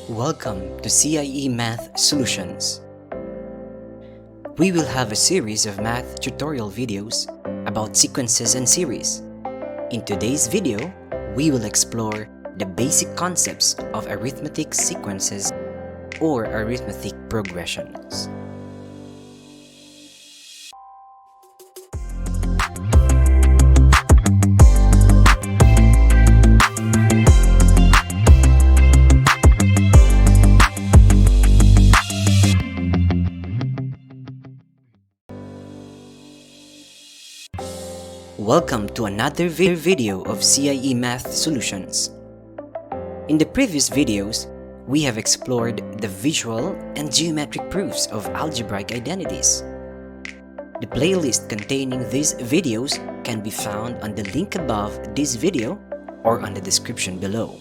Welcome to CIE Math Solutions. We will have a series of math tutorial videos about sequences and series. In today's video, we will explore the basic concepts of arithmetic sequences or arithmetic progressions. Welcome to another video of CIE Math Solutions. In the previous videos, we have explored the visual and geometric proofs of algebraic identities. The playlist containing these videos can be found on the link above this video or on the description below.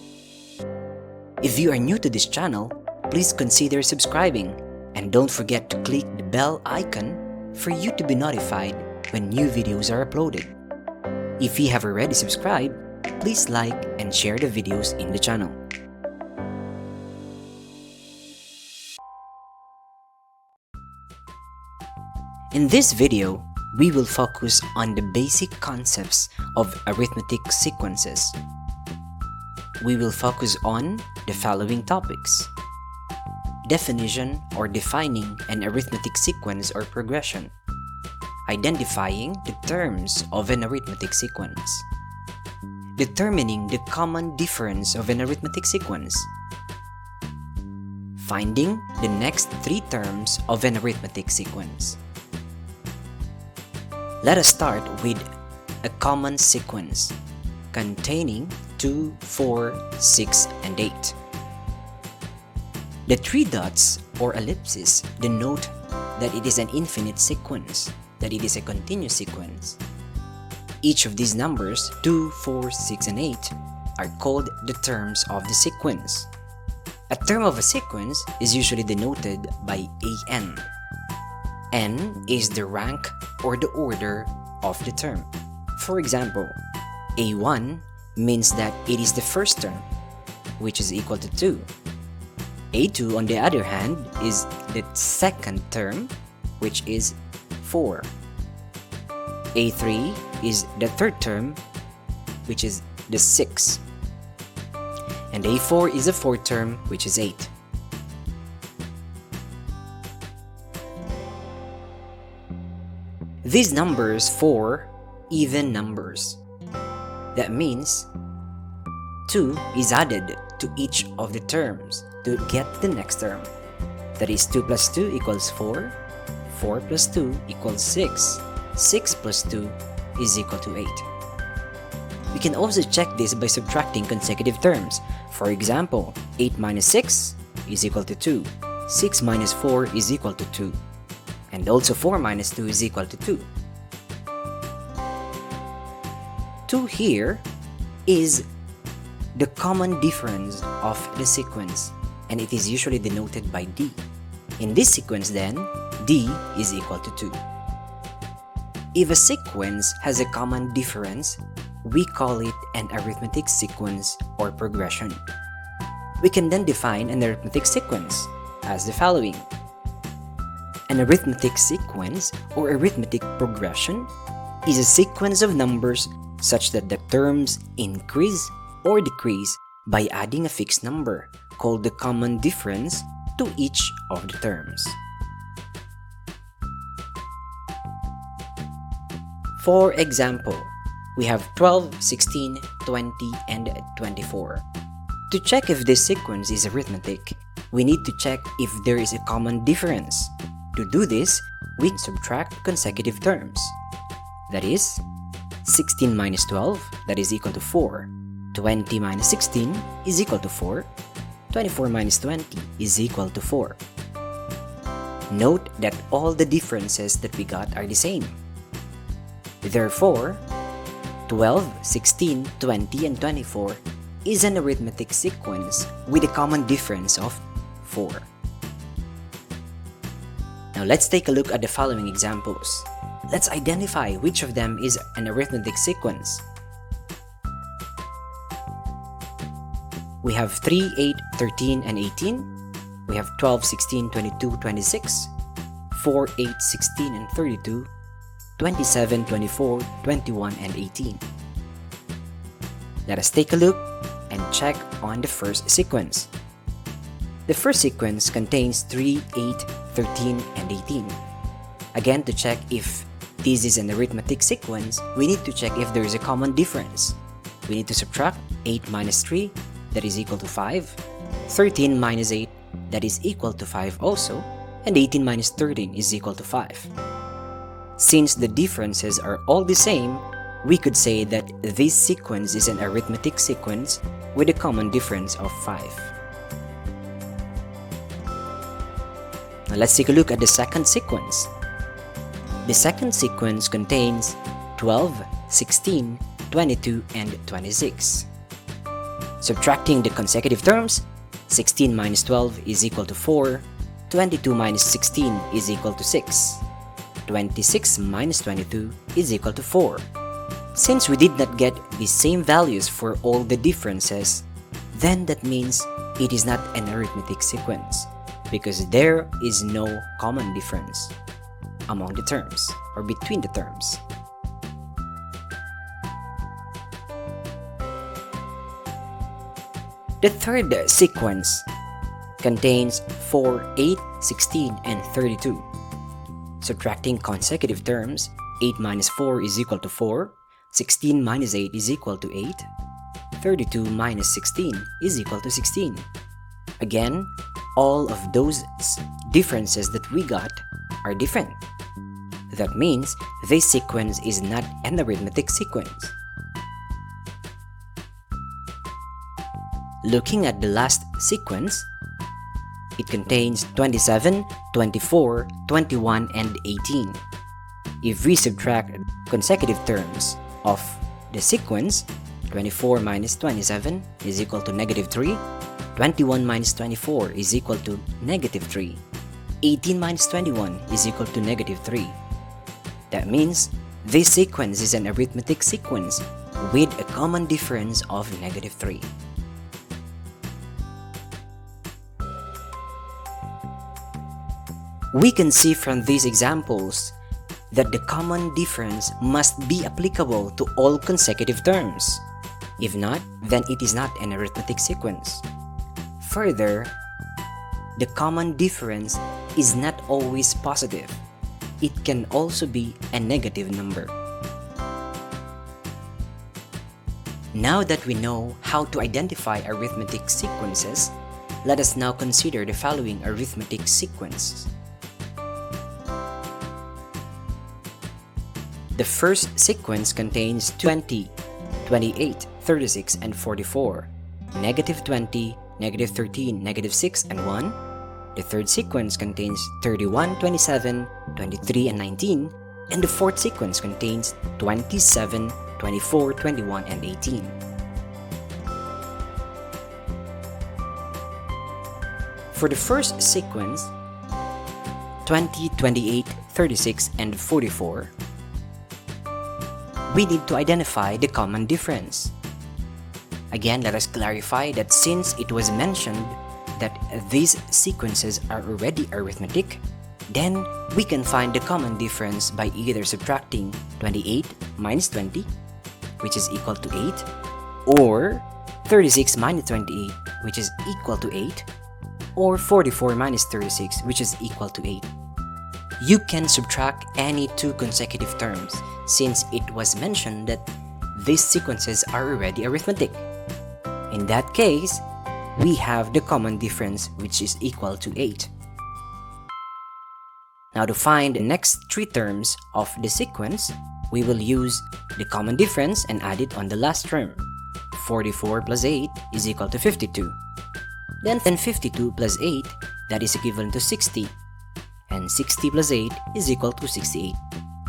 If you are new to this channel, please consider subscribing and don't forget to click the bell icon for you to be notified when new videos are uploaded. If you have already subscribed, please like and share the videos in the channel. In this video, we will focus on the basic concepts of arithmetic sequences. We will focus on the following topics: definition or defining an arithmetic sequence or progression, identifying the terms of an arithmetic sequence, determining the common difference of an arithmetic sequence, finding the next three terms of an arithmetic sequence. Let us start with a common sequence containing 2, 4, 6, and 8. The three dots or ellipses denote that it is an infinite sequence, that it is a continuous sequence. Each of these numbers, 2, 4, 6, and 8, are called the terms of the sequence. A term of a sequence is usually denoted by an. N is the rank or the order of the term. For example, A1 means that it is the first term, which is equal to 2. A2, on the other hand, is the second term, which is 4. A3 is the third term, which is the 6. And A4 is the fourth term, which is 8. These numbers 4 even numbers. That means 2 is added to each of the terms to get the next term. That is 2 plus 2 equals 4, 4 plus 2 equals 6, 6 plus 2 is equal to 8. We can also check this by subtracting consecutive terms. For example, 8 minus 6 is equal to 2, 6 minus 4 is equal to 2, and also 4 minus 2 is equal to 2. 2 here is the common difference of the sequence, and it is usually denoted by D. In this sequence then, D is equal to 2. If a sequence has a common difference, we call it an arithmetic sequence or progression. We can then define an arithmetic sequence as the following. An arithmetic sequence or arithmetic progression is a sequence of numbers such that the terms increase or decrease by adding a fixed number called the common difference to each of the terms. For example, we have 12, 16, 20, and 24. To check if this sequence is arithmetic, we need to check if there is a common difference. To do this, we subtract consecutive terms. That is, 16 minus 12, that is equal to 4. 20 minus 16 is equal to 4. 24 minus 20 is equal to 4. Note that all the differences that we got are the same. Therefore, 12, 16, 20, and 24 is an arithmetic sequence with a common difference of 4. Now let's take a look at the following examples. Let's identify which of them is an arithmetic sequence. we have 3, 8, 13, and 18. We have 12, 16, 22, 26, 4, 8, 16, and 32, 27, 24, 21, and 18. Let us take a look and check on the first sequence. The first sequence contains 3, 8, 13, and 18. Again, to check if this is an arithmetic sequence, we need to check if there is a common difference. We need to subtract 8 minus 3, that is equal to 5, 13 minus 8, that is equal to 5 also, and 18 minus 13 is equal to 5. Since the differences are all the same, we could say that this sequence is an arithmetic sequence with a common difference of 5. Now let's take a look at the second sequence. The second sequence contains 12, 16, 22, and 26. Subtracting the consecutive terms, 16 minus 12 is equal to 4, 22 minus 16 is equal to 6, 26 minus 22 is equal to 4. Since we did not get the same values for all the differences, then that means it is not an arithmetic sequence because there is no common difference among the terms or between the terms. The third sequence contains 4, 8, 16, and 32. Subtracting consecutive terms, 8 minus 4 is equal to 4, 16 minus 8 is equal to 8, 32 minus 16 is equal to 16. Again, all of those differences that we got are different. That means this sequence is not an arithmetic sequence. Looking at the last sequence, it contains 27, 24, 21, and 18. If we subtract consecutive terms of the sequence, 24 minus 27 is equal to negative 3, 21 minus 24 is equal to negative 3, 18 minus 21 is equal to negative 3. That means this sequence is an arithmetic sequence with a common difference of negative 3. We can see from these examples that the common difference must be applicable to all consecutive terms. If not, then it is not an arithmetic sequence. Further, the common difference is not always positive. It can also be a negative number. Now that we know how to identify arithmetic sequences, let us now consider the following arithmetic sequences. The first sequence contains 20, 28, 36, and 44, negative 20, negative 13, negative 6, and 1. The third sequence contains 31, 27, 23, and 19, and the fourth sequence contains 27, 24, 21, and 18. For the first sequence, 20, 28, 36, and 44, we need to identify the common difference. Again, let us clarify that since it was mentioned that these sequences are already arithmetic, then we can find the common difference by either subtracting 28 minus 20, which is equal to 8, or 36 minus 28, which is equal to 8, or 44 minus 36, which is equal to 8. You can subtract any two consecutive terms since it was mentioned that these sequences are already arithmetic. In that case, we have the common difference which is equal to 8. Now to find the next three terms of the sequence, we will use the common difference and add it on the last term. 44 plus 8 is equal to 52. Then 52 plus 8, that is equivalent to 60. And 60 plus 8 is equal to 68.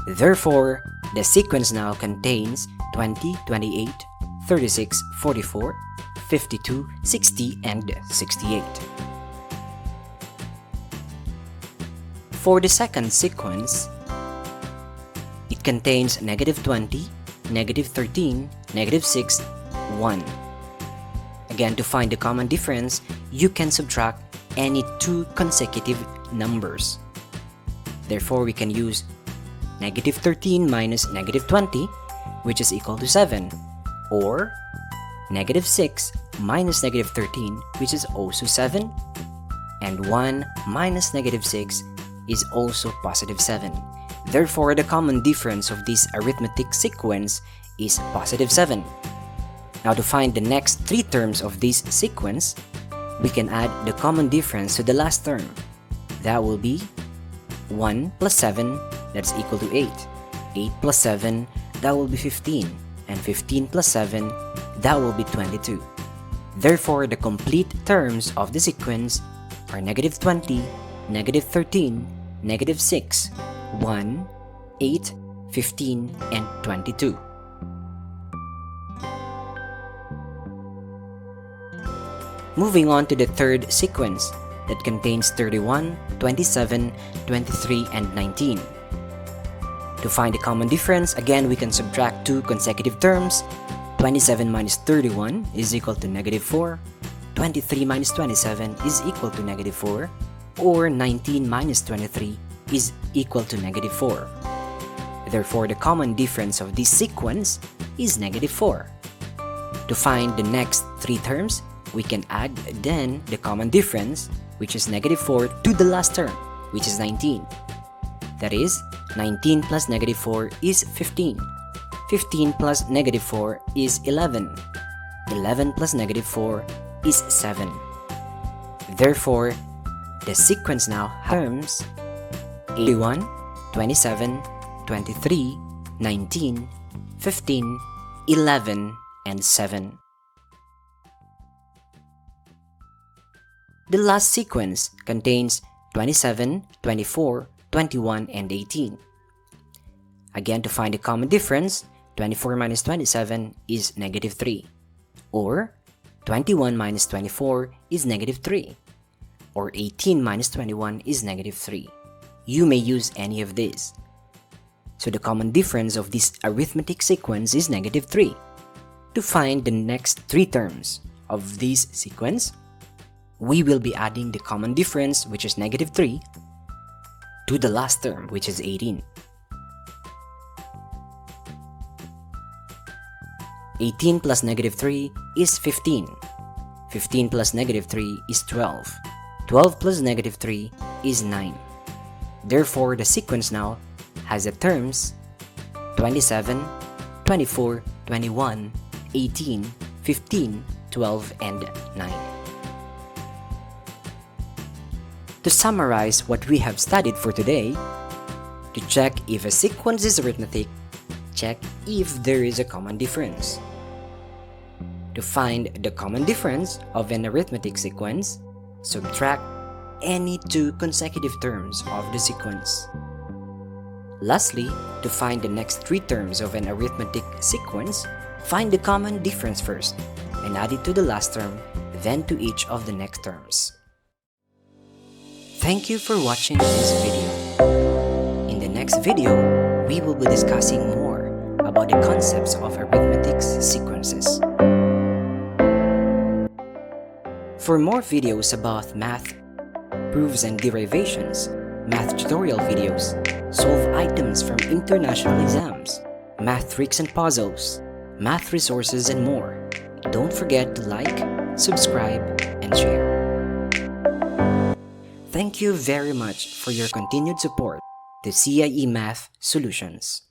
Therefore, the sequence now contains 20, 28, 36, 44, 52, 60, and 68. For the second sequence, it contains negative 20, negative 13, negative 6, 1. Again, to find the common difference, you can subtract any two consecutive numbers. Therefore, we can use negative 13 minus negative 20, which is equal to 7, or negative 6 minus negative 13, which is also 7, and 1 minus negative 6 is also positive 7. Therefore, the common difference of this arithmetic sequence is positive 7. Now, to find the next three terms of this sequence, we can add the common difference to the last term. That will be 1 plus 7, that's equal to 8. 8 plus 7, that will be 15. And 15 plus 7, that will be 22. Therefore, the complete terms of the sequence are negative 20, negative 13, negative 6, 1, 8, 15, and 22. Moving on to the third sequence that contains 31, 27, 23, and 19. To find the common difference, again we can subtract two consecutive terms. 27 minus 31 is equal to negative 4. 23 minus 27 is equal to negative 4. Or 19 minus 23 is equal to negative 4. Therefore, the common difference of this sequence is negative 4. To find the next three terms, we can add then the common difference, which is negative 4, to the last term, which is 19. That is, 19 plus negative 4 is 15. 15 plus negative 4 is 11. 11 plus negative 4 is 7. Therefore, the sequence now terms 81, 27, 23, 19, 15, 11, and 7. The last sequence contains 27, 24, 21, and 18. Again, to find the common difference, 24 minus 27 is negative 3. Or 21 minus 24 is negative 3. Or 18 minus 21 is negative 3. You may use any of these. So the common difference of this arithmetic sequence is negative 3. To find the next three terms of this sequence, we will be adding the common difference, which is negative 3, to the last term, which is 18. 18 plus negative 3 is 15. 15 plus negative 3 is 12. 12 plus negative 3 is 9. Therefore, the sequence now has the terms 27, 24, 21, 18, 15, 12, and 9. To summarize what we have studied for today, to check if a sequence is arithmetic, check if there is a common difference. To find the common difference of an arithmetic sequence, subtract any two consecutive terms of the sequence. Lastly, to find the next three terms of an arithmetic sequence, find the common difference first and add it to the last term, then to each of the next terms. Thank you for watching this video. In the next video, we will be discussing more about the concepts of arithmetic sequences. For more videos about math, proofs and derivations, math tutorial videos, solve items from international exams, math tricks and puzzles, math resources, and more, don't forget to like, subscribe, and share. Thank you very much for your continued support to CIE Math Solutions.